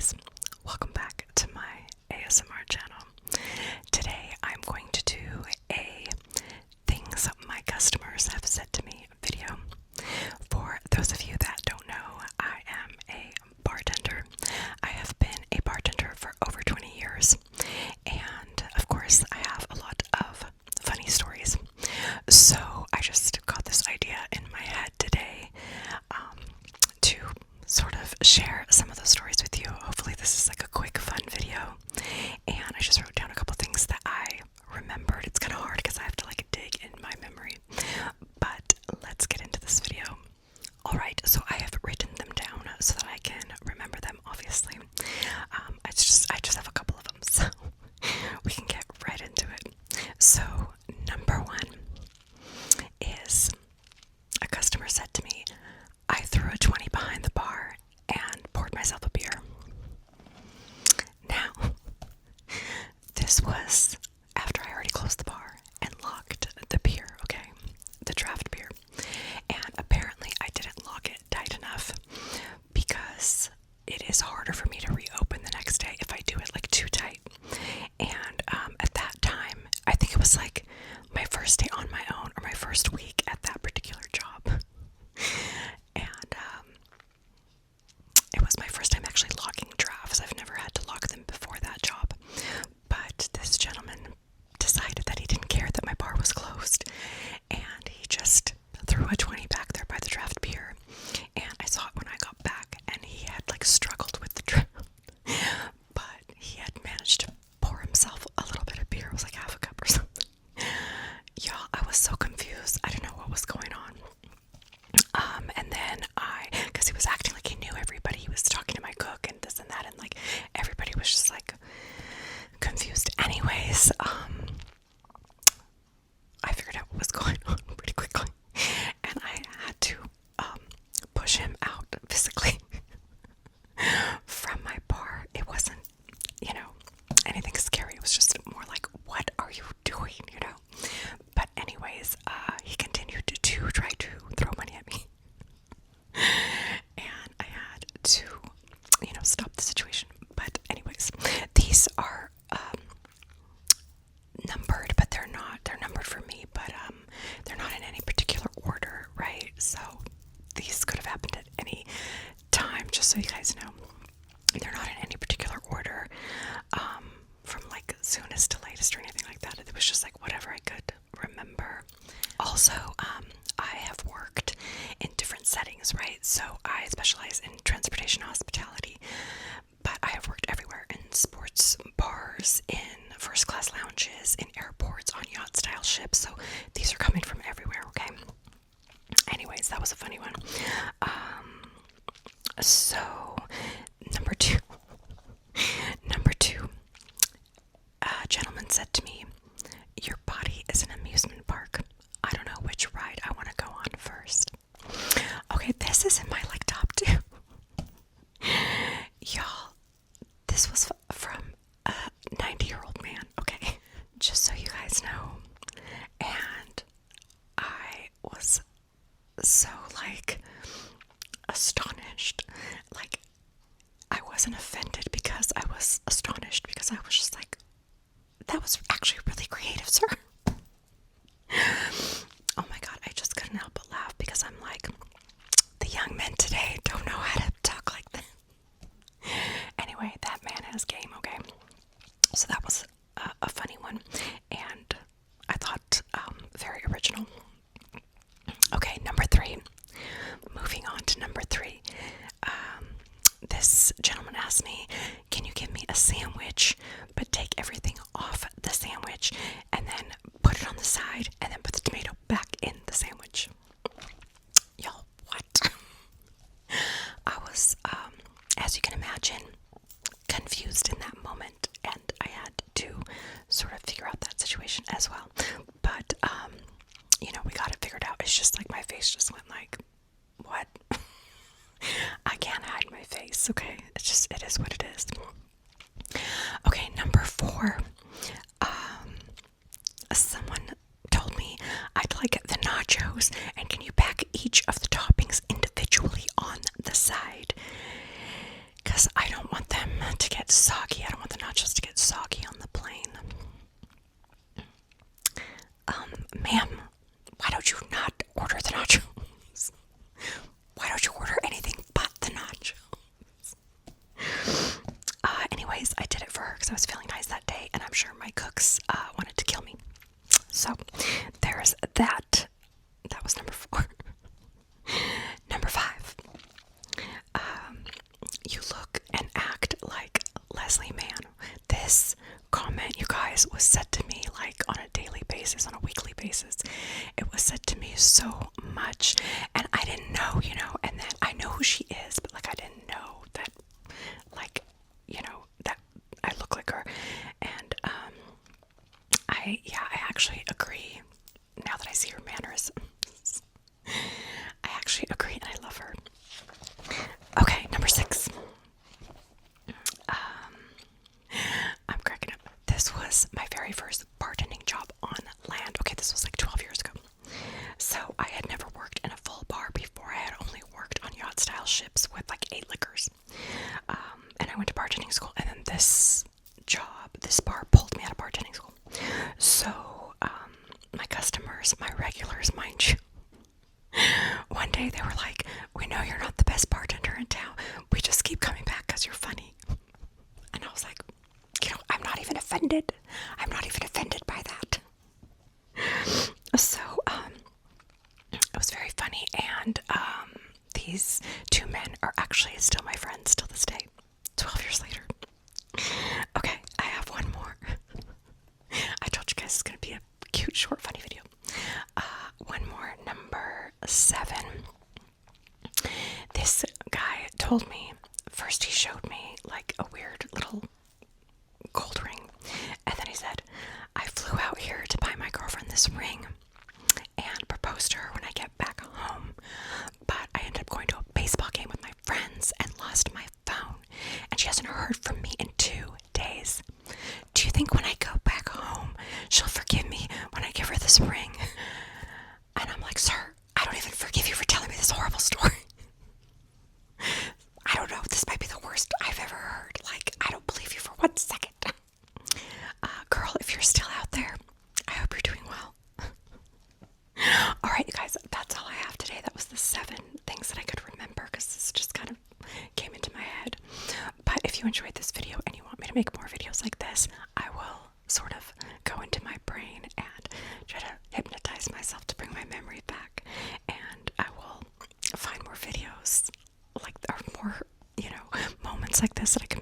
guys, welcome back to my ASMR channel. Today I'm going to do a things my customers have said to me video. For those of you that don't know, I am a bartender. I have been a bartender for over 20 years, and of course I have a lot of funny stories. So I just got this idea in my head today to sort of share some of those stories with you. Hopefully this is like a quick fun video, and I just wrote down a couple things that I remembered. It's kind of hard because I have to like dig in my memory, but let's get into this video. Alright, so I have written them down so that I can remember them, obviously. I just have a couple of them, so we can get right into it. So number one is a customer said to me, I threw a 20 behind the bar and poured myself a beer. Now, this was after I already closed the bar and locked the beer, okay? The draft beer. And apparently I didn't lock it tight enough because it is harder for me to reopen the next day if I do it like too tight. And at that time, I think it was like my first day on my own or my first week at that particular job. And it was my first time actually locking drafts. I've never had to lock them before that job. But this gentleman decided that he didn't care that my bar was closed, and he just threw a 20 back there by the draft beer. And I saw it when I got back, and he had like struggled with the draft, but he had managed to pour himself a little bit of beer. It was like half a cup or something. Y'all, I was so confused. I didn't know what was going on. And then because he was acting like he knew everybody, he was talking to my cook and this and that, and like everybody was just like confused. Anyways, I figured out what was going on pretty quickly, and I had to push him out physically from my bar. It wasn't, anything scary. It was just more like, what are you doing, But anyways, he continued to try to throw money at me. And I had to, stop the situation. But anyways, these are numbered, but they're not. They're numbered for me, but they're not in any particular order, right? So these could have happened at any time, just so you guys know. They're not in any particular order, from like soonest to latest or anything like that. It was just like whatever I could remember. Also, I have worked in different settings, right? So I specialize in transportation hospitality, but I have worked everywhere, in sports bars, in first class lounges, in airports, on yacht style ships. So these are coming from everywhere, okay? Anyways, that was a funny one. So number two, a gentleman said to me, your body is an amusement park. I don't know which ride I want to go on first. Okay, this is in my like top two. Y'all, this was from a 90-year-old man, okay? Just so you guys know. And I was so like astonished. Like, I wasn't offended because I was astonished, because I was just like, that was actually really creative, sir. Oh my god, I just couldn't help but laugh, because I'm like, the young men today don't know how to talk like that. Anyway, that man has game, okay? So that was a funny one, and I thought very original. Okay, number three. Moving on to number three. This gentleman asked me, can you give me a sandwich, but take everything off the sandwich and then put it on the side and then put the tomato back in the sandwich? Y'all, what? I was, as you can imagine, confused in that moment, and I had to sort of figure out that situation as well. But, we got it figured out. It's just like my face just went like, what? I can't hide my face, okay? It is what it is. Okay, number four. Someone told me I'd like the nachos, and can you pack each of the toppings individually on the side? Because I don't want them get soggy. I don't want the nachos to get soggy on the plane. Ma'am, why don't you not order the nachos? Why don't you order anything but the nachos? Anyways, I did it for her because I was feeling nice that day, and I'm sure my cooks wanted to kill me. So there's that. That was number 4. Number 5. You look and act like Leslie Mann. This comment, you guys, was said to me like on a daily basis, on a weekly basis. It was said to me so much, and I didn't know, and then I know who she is, but like I didn't know that, like, that I look like her. And I actually agree now that I see her mannerisms. I actually agree, and I love her. Okay, number 6. I'm cracking up. This was my very first bartending job on land. Okay, this was like 12 years ago. So I had never worked in a full bar before. I had only worked on yacht-style ships with like 8 liquors. And I went to bartending school, and then this bar pulled me out of bartending school. So my customers, my regulars, mind you, one day they were like, "We know you're not the best bartender in town. We just keep coming back because you're funny." And I was like, I'm not even offended. I'm not even offended by that. So, it was very funny, and these 2 men are actually still my friends till this day, 12 years later. Okay, I have one more. I told you guys it's going to be a cute, short, funny video. One more, number 7. This guy told me, first he showed me like a weird little gold ring, and then he said, "I flew out here to buy my girlfriend this ring and propose to her when I get back home, but I ended up going to a baseball game with my friends and lost my phone, and she hasn't heard from me in 2 days. Do you think when I go back home she'll forgive me when I give her this ring?" And I'm like, "Sir, I don't even forgive you for telling me this horrible story. I don't know, this might be the worst I've ever heard. Like, I don't believe you for 1 second. Girl, if you're still out there, I hope you're doing well." Alright, you guys, that's all I have today. That was the 7 things that I could remember, because this just kind of came into my head. But if you enjoyed this video and you want me to make more videos like this, I will sort of go into my brain and try to hypnotize myself to bring my memory back, and I will find more videos like, or more, moments like this that I can